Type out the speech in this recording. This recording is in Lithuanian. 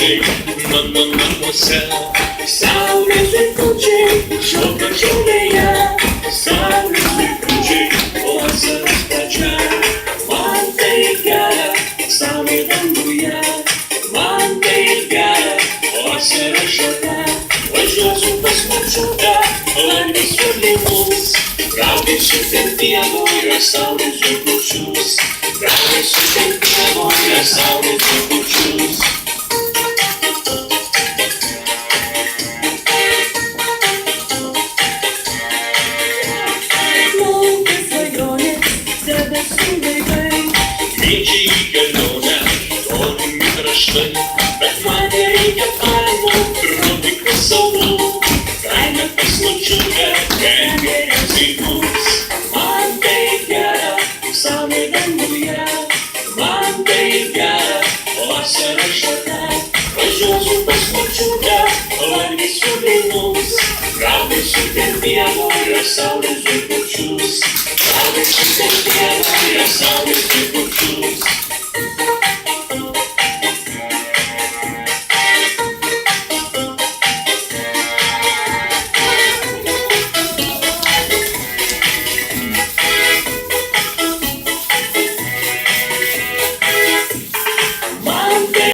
zuikučiai, mano namuose. Saulės zuikučiai, šoka žolėje. Saulės zuikučiai, vasaros pradžia. Man tai gera, saulė danguje. Man tai gera, vasara šalia. Važiuosiu pas močiutę, lankysiu linus. Gaudysiu ten pievoje saulės zuikučius. Gaudysiu ten pievoje saulės zuikučius. Kviečia į kelionę, tolimi kraštai, bet man nereikia kaimo, rodykų salų. Kaime pas močiutę, ten geriausiai bus. Man tai gera, saulė danguje. Man tai gera, vasara šalia. Važiuosiu pas močiutę, lankysiu linus. Gaudysiu ten pievoje saulės zuikučius. Gaudysiu ten pievoje saulės zuikučius.